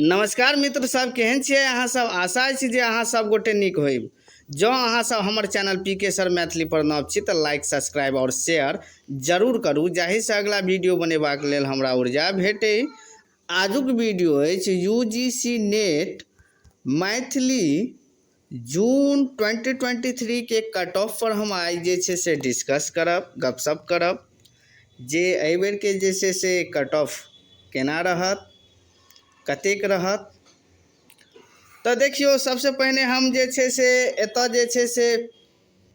नमस्कार मित्र सब, केहन छियै अहाँ सब। आशा अछि जे अहाँ सब गोटे नीक होइब। जँ अहाँ सब हमर चैनल पीके सर मैथिली पर नव छी तऽ लाइक, सब्सक्राइब और शेयर जरूर करू, जाहिसँ अगला वीडियो बनेबाक लेल हमरा ऊर्जा भेटै। आजुक वीडियो अछि यूजीसी नेट मैथिली जून 2023 के कट ऑफ पर हम आइ जे छै से डिस्कस करब, गपशप करब जे एहि बेर के जे छै से कट ऑफ केना रहत, कतेक रहत। तऽ देखियौ, सबसे पहिने हम जे छै से एतऽ जे छै से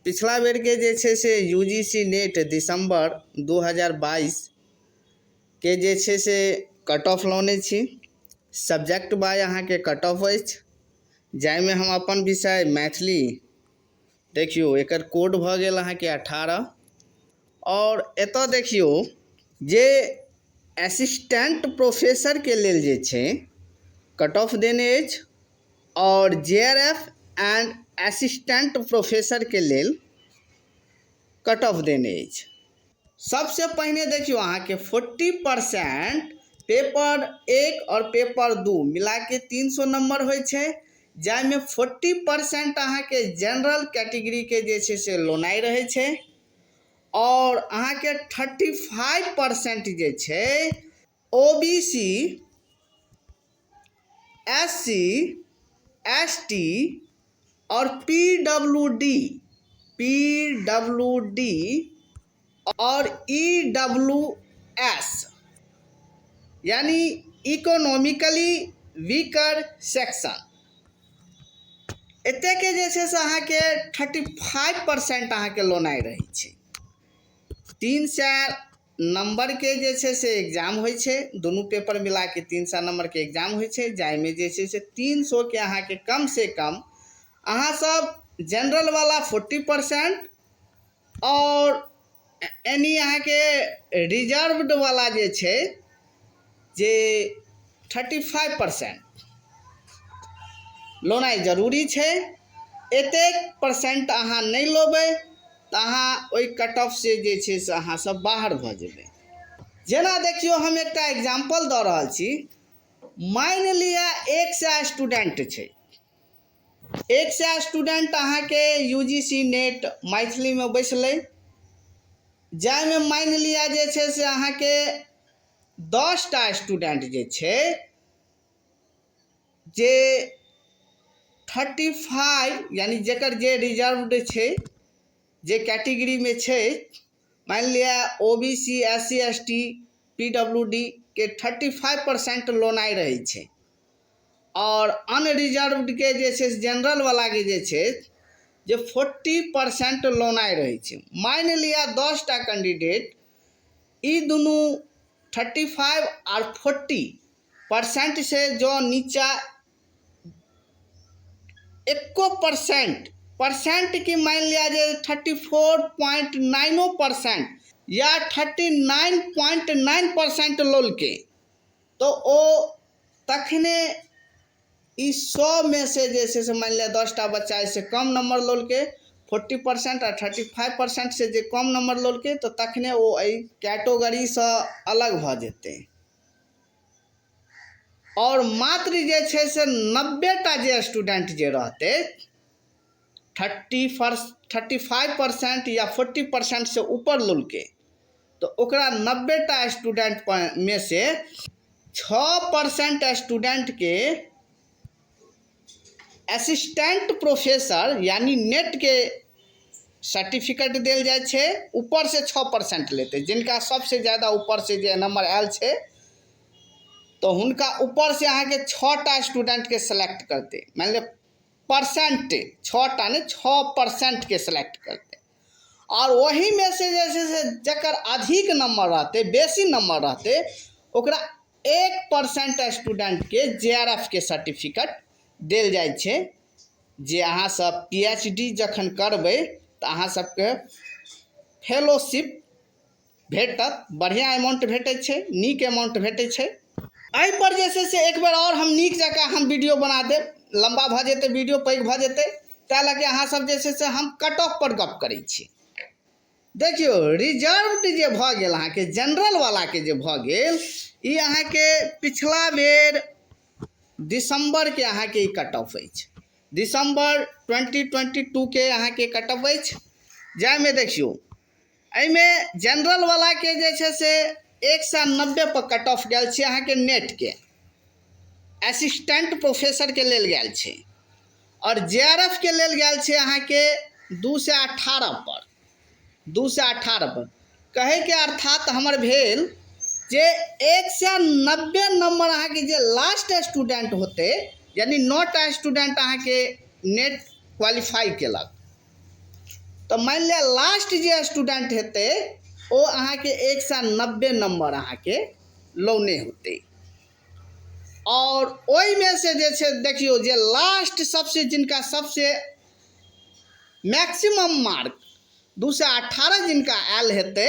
पिछला बेर के जे छै से यूजीसी नेट दिसंबर 2022 के जे छै से कट ऑफ लौने छी। सब्जेक्ट बाय अहाँके कट ऑफ अछि, जाहिमे हम अपन विषय मैथिली, देखियौ एकर कोड भऽ गेल अहाँके 18। और एतऽ देखियौ जे असिस्टेंट प्रोफेसर के लेल जे छै कट ऑफ देने अछि, और जेआरएफ एंड असिस्टेंट प्रोफेसर के लेल कट ऑफ देने अछि। सबसे पहिने देखियौ अहाँके 40% पेपर 1 और पेपर 2 मिला के 300 नंबर होइ छै, जाहिमे 40% अहाँके जनरल कैटेगरी के जे छै से लोनाइ रहै छै, और अहाँके 35% जे छै ओबीसी, एससी, एसटी और पीडब्ल्यूडी और ईडब्ल्यूएस यानी इकोनॉमिकली वीकर सेक्शन, एते के जे छै से अहाँके 35% अहाँके लोनाइ रहै छै। 300 नंबर के जे छै से एग्जाम होइ छै, दुनू पेपर मिला के 300 नंबर के एग्जाम होइ छै, जाहिमे जे छै से 300 के अहाँके कम से कम अहाँ सब जनरल वाला 40% और यानी अहाँके रिजर्व्ड वाला जे छै जे 35% लोनाइ जरूरी छै। एतेक परसेंट अहाँ नहीं लोबै तऽ अहाँ ओहि कट ऑफ से जे छै से अहाँ सब बाहर भऽ जेबै। जेना देखियौ हम एकटा एग्जाम्पल दऽ रहल छी। मान लिअ 100 स्टूडेंट छै, 100 स्टूडेंट अहाँके यूजीसी नेट मैथिली में बैसलै, जाहिमे मान लिअ जे छै से अहाँके 10टा स्टूडेंट जे छै जे 35 यानी जेकर जे रिजर्व्ड छै, जे कैटेगरी में छै, मान लिया ओबीसी, एससी, एसटी, पीडब्ल्यूडी के 35% लोनाइ रहै छै, और अनरिजर्व्ड के जे छै जनरल वाला के जे छै जे 40% लोनाइ रहै छै। मान लिया 10टा कैंडिडेट ई दुनू 35 और 40% से जो नीचा 1% की मान लिया जे 34.9% या 39.9% लोल के, तो ओ तखने इस 100 में से जे से मान लिया 10टा बच्चा इससे कम नंबर लोल के, 40% और 35% से जे कम नंबर लोल के, तो तखने वो कैटेगरी से अलग भ जेते। और मात्र जे छै से 90टा जे स्टूडेंट जे रहते 35% या 40% से ऊपर लोल के, तो ओकरा 90टा स्टूडेंट में से 6% स्टूडेंट के असिस्टेंट प्रोफेसर यानी नेट के सर्टिफिकेट देल जाए छे। ऊपर से 6% लेते, जिनका सबसे ज़्यादा ऊपर से जे नंबर आयल छे तो उनका ऊपर से अहाँ के 6टा स्टूडेंट के सेलेक्ट करते। मान लिया परसेंट 6टा ने 6% के सेलेक्ट करते, और वही में से जैसे जकर अधिक नंबर रहते, बेसी नंबर रहते, ओकरा 1% स्टूडेंट के जेआरएफ के सर्टिफिकेट देल जाए छे। जे अहाँ सब पीएचडी जखन करबै तो अहाँ सबके फेलोशिप भेटत, बढ़िया अमाउंट भेटै छे, नीक अमाउंट भेटै छे। एहि पर जे से एक बार और हम नीक जगह हम वीडियो बना देब, लंबा भ जेते वीडियो, पैघ भ जेते, ताहि लगे अहाँ सब जे से हम कट ऑफ पर गप करै छी। देखियो रिजर्व्ड जे भ गेल अहाँ के जनरल वाला के जे भ गेल, ई अहाँ के पिछला बेर दिसंबर के अहाँ के कट ऑफ अछि, दिसंबर 2022 के अहाँ के कट ऑफ अछि। जाहिमे देखियो एहिमे जनरल वाला के जे छै से 190 पर कट ऑफ गेल छै अहाँ के नेट के, असिस्टेंट प्रोफेसर के लेल गेल छै, और जेआरएफ के लेल गेल छै अहाँ के 218 पर, 218 पर। कहे के अर्थात हमर भेल जे 190 नंबर अहाँ के जे लास्ट स्टूडेंट होते, यानी 9टा स्टूडेंट अहाँ के नेट क्वालिफाई केलक, तो मान लिया लास्ट जे स्टूडेंट हेते ओ अहाँ के 190 नंबर अहाँ के लौने होते। और ओई में से जे छे देखियो जे लास्ट सबसे जिनका सबसे मैक्सिमम मार्क 218 जिनका आयल हेते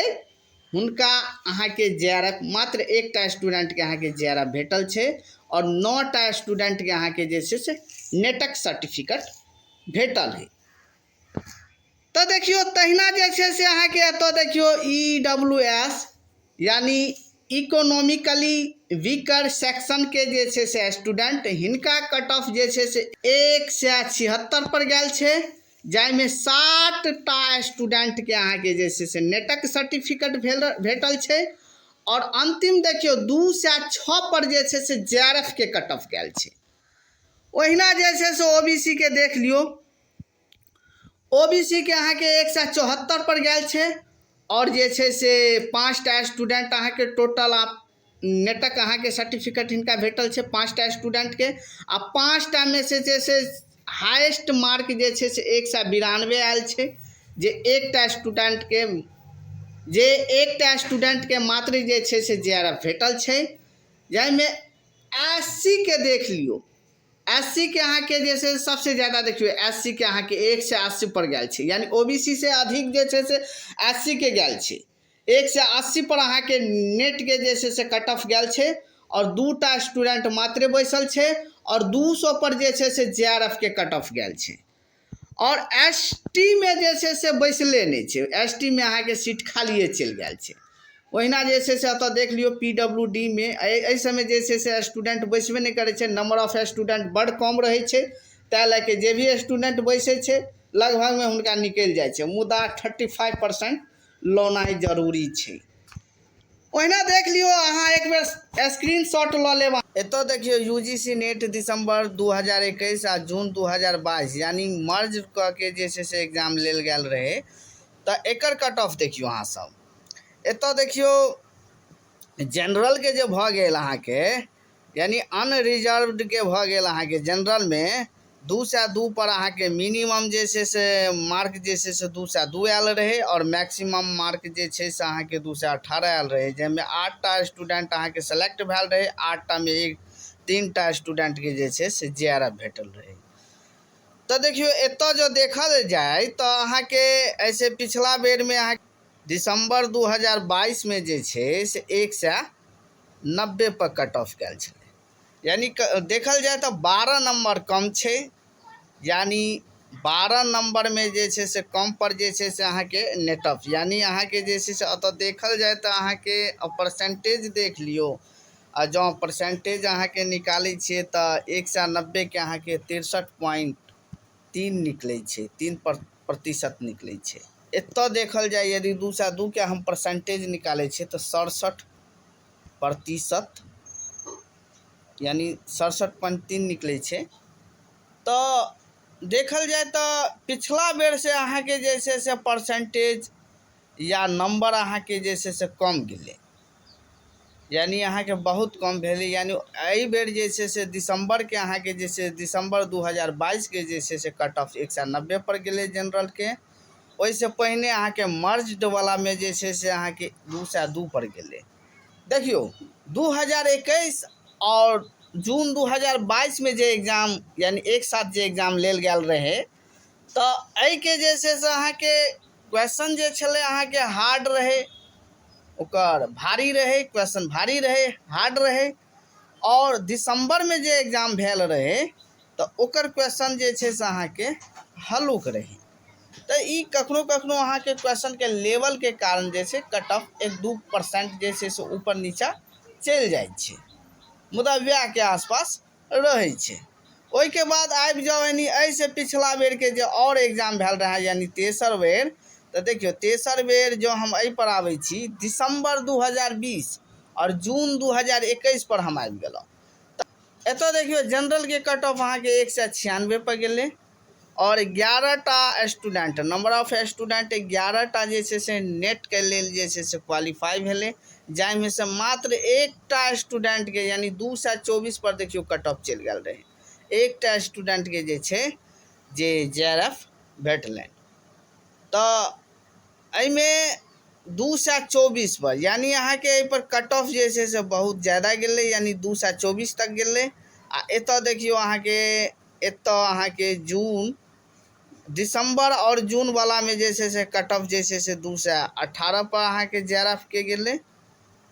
हुनका अहाँ के जेआरएफ मात्र एकटा स्टूडेंट के अहाँ के जेआरएफ भेटल छे, और 9टा स्टूडेंट के अहाँ के जे छे से नेटक सर्टिफिकेट भेटल है। तो देखियो तहिना जे छे से अहाँ के एतो देखियो EWS यानी इकोनॉमिकली वीकर सेक्शन के जे छे से स्टूडेंट हिनका कट ऑफ जे छे से 176 पर गेल छे, जाहिमे 60टा स्टूडेंट के अहाँ के जे छे से नेटक सर्टिफिकेट भेटल छे, और अंतिम देखियो 206 पर जे छे से जेआरएफ के कट ऑफ गेल छे। ओहिना जे छे से ओबीसी के देख लियो, ओबीसी के अहाँ के 174 पर गेल छे, और जे छे से 5टा स्टूडेंट अहाँ के टोटल आप नेटक अहाँ के सर्टिफिकेट हिनका भेटल छे 5टा स्टूडेंट के, आ 5टा में से जे छे हाईएस्ट मार्क जे छे से 192 आयल छे, जे एकटा स्टूडेंट के मात्र जे छे से जेआरएफ भेटल छे। जाहिमे एससी के देख लियो, एससी के अहाँ के जे छे सबसे ज़्यादा देखियो एससी के अहाँ के 180 पर गेल छे, यानी ओबीसी से अधिक जे छे से एससी के गेल छे। 180 पर अहाँ के नेट के जे छे से कट ऑफ गेल छे, और 2टा स्टूडेंट मात्र बैसल छे, और 200 पर जे छे से जेआरएफ के कट ऑफ गेल छे। और एसटी में जे छे से बैसले नहीं छे, एसटी में अहाँ के सीट खालिए चल गेल छे। ओहिना जे छे से अतः देख लियो पीडब्ल्यूडी में एहि समय जे छे से स्टूडेंट बैसबे नहीं करे छे, नंबर ऑफ स्टूडेंट बड़ कम रहे छे, ताहि लए जे भी स्टूडेंट बैसे छे लगभग में हुनका निकल जाए छे, मुदा 35% लौनाई जरूरी छे। ओहिना देख लियो अहाँ एक बेर स्क्रीनशॉट ल लेब। एतो देखियो यूजीसी नेट दिसंबर 2021 आ जून 2022 यानी मर्ज क के जे छे से एग्जाम लेल गेल रहे, तो एकर कट ऑफ देखियो अहाँ सब। एतो देखियो जनरल के जे भ गेल अहाँ के, यानी अनरिजर्व्ड के भ गेल अहाँ के जनरल में 202 पर अहाँ के मिनिमम जे छे से मार्क जे छे से 202 आयल रहे, और मैक्सिमम मार्क जे छे से अहाँ के 218 आयल रहे, जेमे 8टा स्टूडेंट अहाँ के सेलेक्ट भेल रहे, 8टा में 3टा स्टूडेंट के जे छे से जेआरएफ भेटल रहे। तो देखियो एतो जो देखल जाए तो अहाँ के ऐसे पिछला बेर में अहाँ दिसंबर 2022 में जे छे से 190 पर कट ऑफ गेल छे, यानी देखल जाए तो 12 नंबर कम छे, यानी 12 नंबर में जे छे से कम पर जे छे से अहाँ के नेट ऑफ, यानी अहाँ के जे छे से अत देखल जाए तो अहाँ के परसेंटेज देख लियो, आ जो परसेंटेज अहाँ के निकाली छे तो 190 के अहाँ के 63.3 निकले छे, 3% निकले छे। एतो देखल जाए यदि 202 के हम परसेंटेज निकाले छे तो 67%, यानी 67.3 निकले छे। तो देखल जाए तो पिछला बेर से अहाँ के जे छे से परसेंटेज या नंबर अहाँ के जे छे से कम गेले, यानी अहाँ के बहुत कम भेले, यानी एहि बेर जे छे से दिसंबर के अहाँ के जे छे दिसंबर 2022 के जे छे से कट ऑफ 190 पर गेले जनरल के। ओइसे पहले अहाँ के मर्ज्ड वाला में जे छे से अहाँ के 202 पर गेले। देखियो 2021 और जून 2022 में जे एग्जाम यानी एक साथ जे एग्जाम लेल गेल रहे, तो एहि के जे छे से अहाँ के क्वेश्चन जे छले अहाँ के हार्ड रहे, ओकर भारी रहे, क्वेश्चन भारी रहे, हार्ड रहे। और दिसंबर में जे एग्जाम भेल रहे तो ओकर क्वेश्चन जे छे से अहाँ के हल्लुक रहे। तो ई कखनो कखनो अहाँ के क्वेश्चन के लेवल के कारण जे छे कट ऑफ 1-2% जे छे से ऊपर नीचा चल जाए छे, मुदा व्याह के आसपास रहै छै। ओहिके बाद आबि जाओ यानी ऐसे पिछला बेर के जो और एग्जाम भेल रहा यानी तेसर बेर, तो देखियो तेसर बेर जो हम एहि पर आबै छी दिसंबर 2020 और जून 2021 पर हम आबि गेलहुँ। एतऽ देखियो जनरल के कट ऑफ अहाँ के 196 पर गेलै और 11टा स्टूडेंट नंबर ऑफ स्टूडेंट 11टा जे छै से नेट के लेल जे छै से क्वालिफाई भेलै, जाहिमे से मात्र एकटा स्टूडेंट के यानी 224 पर देखियो कट ऑफ चलि गेल रहे। एकटा स्टूडेंट के जे छै जे JRF भेटलनि, तऽ एहिमे 224 पर यानी अहाँ के एहि पर कट ऑफ जे छै से बहुत ज़्यादा गेलै, यानी 224 तक गेलै। आ एतऽ देखियो अहाँ के एतऽ अहाँ के जून दिसंबर और जून वाला में जे छै से कट ऑफ जे छै से 218 पर अहाँ के JRF के गेलै।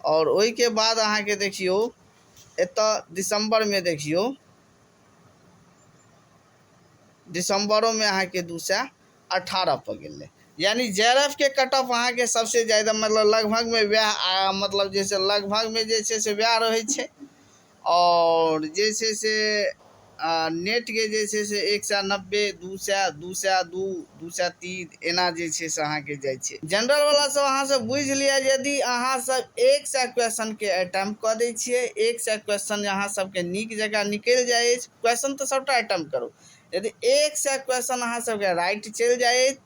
और ओहि के बाद अहाँ के देखियो एतऽ दिसंबर में देखियो दिसंबरों में अहाँ के 218 पर गेलै, यानी JRF के कट ऑफ अहाँ के सबसे ज़्यादा मतलब लगभग में वह मतलब जैसे लगभग में जे छै से वह रहै छै। और जे छै से नेट के जे छै से 190 200 202 203 एना जे छै से अहाँ के जाइ छै। जनरल वाला सब अहाँ सब बुझ लिअ, यदि अहाँ सब 100 क्वेश्चन के अटेम्प्ट कऽ दै छियै, 100 क्वेश्चन अहाँ सबके नीक जगह निकलि जाइ अछि, क्वेश्चन तऽ सबटा अटेम्प्ट करू, यदि 100 क्वेश्चन अहाँ सबके राइट चलि जाइत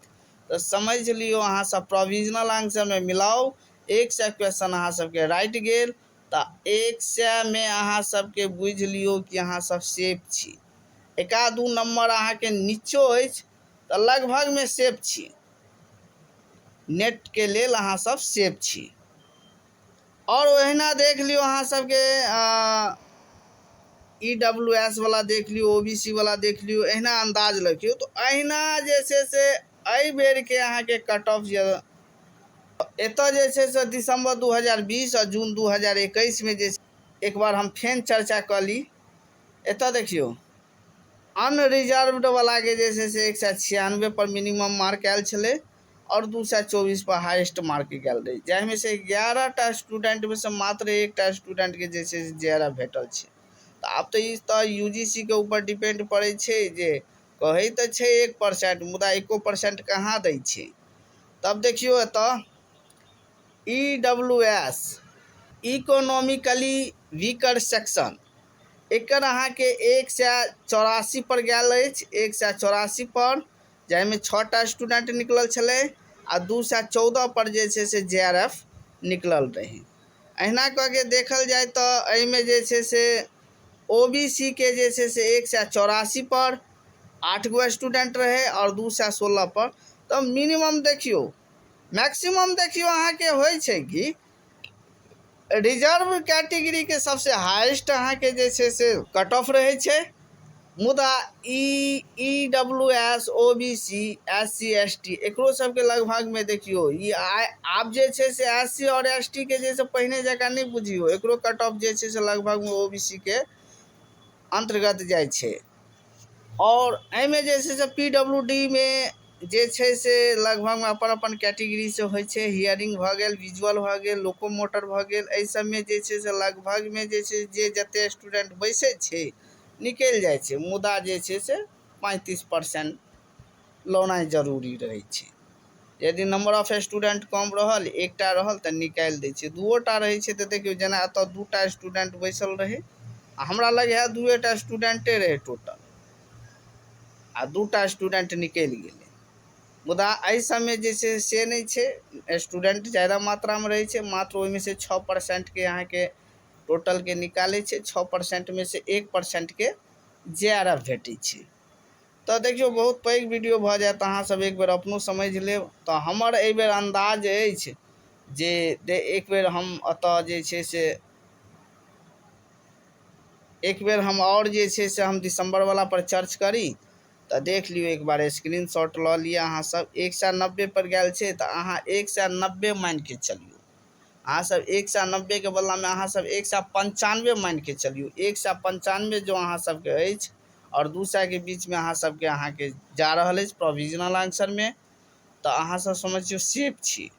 तो समझ लियो अहाँ सब प्रोविजनल आंसर में मिलाओ 100 क्वेश्चन अहाँ सबके राइट गेल तो 100 में अहाँ सबके बुझ लियो कि अहाँ सब सेफ छी। एका दू नंबर अहाँ के नीचो अछि तो लगभग में सेफ छी, नेट के लेल अहाँ सब सेफ छी। और ओहिना देख लियो अहाँ सबके EWS वाला देख लियो, OBC वाला देख लियो, अहिना अंदाज रखियो। तो अहिना जे छै से एहि बेर के अहाँ के कट ऑफ एतऽ जे छै से दिसंबर 2020 और जून 2021 में जे एक बार हम फेन चर्चा कऽ ली। एतऽ देखियो अनरिजर्व्ड वाला के जे छै से 196 पर मिनिमम मार्क आयल छलै और 224 पर हाईएस्ट मार्क गेल रहे, जाहिमे से 11टा स्टूडेंट में से मात्र एकटा स्टूडेंट के जे छै से JRF भेटल छै। तो आब तो ई तो UGC के ऊपर डिपेंड पड़े छै, जे कहे तो छै 1% मुदा 1% कहाँ दै छै। तब देखियो एतऽ EWS इकोनॉमिकली वीकर सेक्शन एकर अहाँ के 184 पर गेल अछि, 184 पर, जाहिमे 6टा स्टूडेंट निकलल छलै आ 214 पर जे छै से JRF निकलल रहे। अहिना कऽ के देखल जाए तो एहिमे जे छै से OBC के जे छै से 184 पर 8 गो स्टूडेंट रहे और 216 पर। तो मिनिमम देखियो मैक्सिमम देखियो अहाँ के होइ छै कि रिजर्व कैटेगरी के सबसे हाईएस्ट अहाँ के जे छै से कट ऑफ रहे छै, मुदा EWS OBC SC ST एकरो सबके लगभग में देखियो ई आब जे छै से SC और ST के जे से पहिने जगह नहीं बुझियो, एकरो कट ऑफ जे छै से लगभग में OBC के अंतर्गत जाइ छै। और एहिमे जे छै से PWD में जे छै से लगभग में अपन अपन कैटेगरी से होइ छै, हियरिंग भऽ गेल, विजुअल भऽ गेल, लोकोमोटर भऽ गेल, एहि सबमें जे छै से लगभग में जे छै जे जते स्टूडेंट बैसै छै निकलि जाइ छै, मुदा जे छै से 35% लौनाइ जरूरी रहै छै। यदि नंबर ऑफ स्टूडेंट कम रहल, एकटा रहल तऽ निकालि दै छै, दूओटा रहै छै तऽ देखियो जेना एतऽ 2टा स्टूडेंट बैसल रहे आ हमरा लगे 2टा स्टूडेंटे रहे टोटल आ 2टा स्टूडेंट निकलि गेलै, मुदा एहि सबमे जे छै से नहीं छै, स्टूडेंट ज़्यादा मात्रा में रहै छै, मात्र ओहिमे से 6% के अहाँ के टोटल के निकालै छै, 6% में से 1% के JRF भेटै छै। तो देखियो बहुत पैघ वीडियो भऽ जायत, अहाँ सब एक बेर अपनो समझ लेब। तो हमर एहि बेर अंदाज अछि जे एक बेर हम अतऽ जे छै से एक बेर हम और जे छै से हम दिसंबर वाला पर चर्च करी तो देख लियो, एक बार स्क्रीनशॉट लऽ लिअ अहाँ सब। 190 पर गेल छै तो अहाँ 190 मान के चलियो, अहाँ सब 190 के बदला में अहाँ सब 195 मान के चलियो। 195 जो अहाँ सबके अछि और 200 के बीच में अहाँ सबके अहाँ के जा रहल अछि प्रोविजनल आंसर में, तो अहाँ सब समझियो सेफ छी।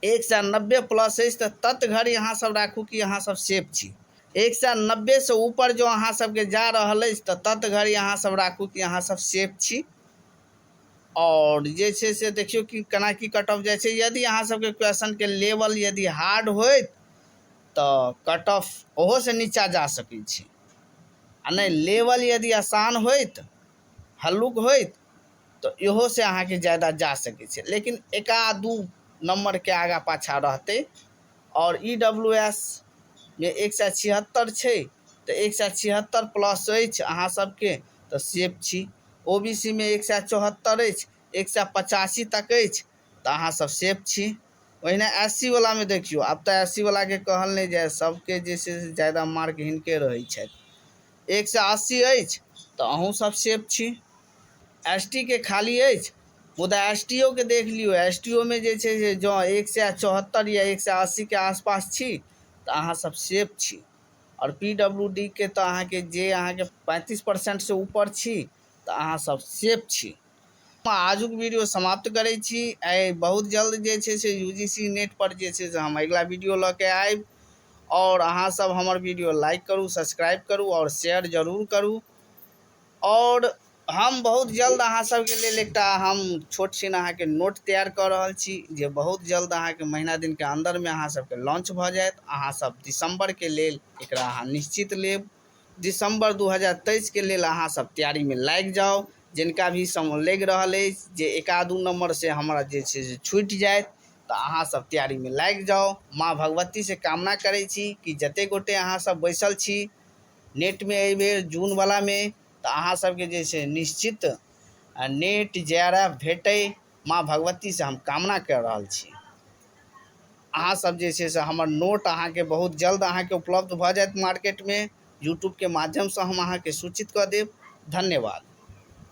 190 प्लस अछि तो तत घड़ी अहाँ सब राखू कि अहाँ सब सेफ छी। 190 से ऊपर जो अहाँ सबके जा रहल अछि तऽ तत घड़ी अहाँ सब राखू कि अहाँ सब सेफ छी। और जे छै से देखियौ कि केना की कट ऑफ जाइ छै। यदि अहाँ सबके क्वेश्चन के लेवल यदि हार्ड होइत तऽ कट ऑफ ओहो से नीचा जा सकै छै, आ नहीं लेवल यदि आसान होइत हल्लुक होइत तो इहो से अहाँ के ज़्यादा जा सकै छै, लेकिन एका दू नंबर के आगा पाछा रहते। और EWS में 176 छै तो 176 प्लस अछि अहाँ सबके तो सेफ छी। OBC में 174 अछि, 185 तक अछि तो अहाँ सब सेफ छी। ओहिना SC वाला में देखियो, अब तो SC वाला के कहल नहीं जाए, सबके जे से ज़्यादा मार्क हिनके रहै छै। 180 अछि तो अहूँ सब सेफ छी। ST के खाली अछि, मुदा STO के देख लियो। STO में जे छै से जो 174 या 180 के आसपास छी तो अहाँ सब सेफ छी। और PWD के तो अहाँ के जे अहाँ के 35% से ऊपर छी तो अहाँ सब सेफ छी। आजुक वीडियो समाप्त करै छी। बहुत जल्द जे छै से UGC नेट पर जे छै से हम अगला वीडियो लऽ के आएब। और अहाँ सब हमर वीडियो लाइक करू, सब्सक्राइब करू और शेयर जरूर करू। और हम बहुत जल्द अहाँ सबके लेल एकटा हम छोट छिन अहाँ के नोट तैयार कर रहल छी, जे बहुत जल्द अहाँ के महीना दिन के अंदर में अहाँ सबके लॉन्च भ जाएत। अहाँ सब दिसंबर के लेल एकरा अहाँ निश्चित लेब। दिसंबर 2023 के लेल अहाँ सब तैयारी में लाग जाओ। जिनका भी समय लग रहल है जे एक आधू नंबर से हमरा जे छै से छूट जाए तो अहाँ सब तैयारी में लाग जाओ। माँ भगवती से कामना करै छी कि जते गोटे अहाँ सब बैसल छी नेट में एहि बेर जून वाला में तो अहाँ सबके जे छै निश्चित नेट JRF भेटै। माँ भगवती से हम कामना कर रहल छी। अहाँ सब जे छै से हमर नोट अहाँ के बहुत जल्द अहाँ के उपलब्ध भ जाएत मार्केट में। यूट्यूब के माध्यम से हम अहाँ के सूचित कर देब। धन्यवाद।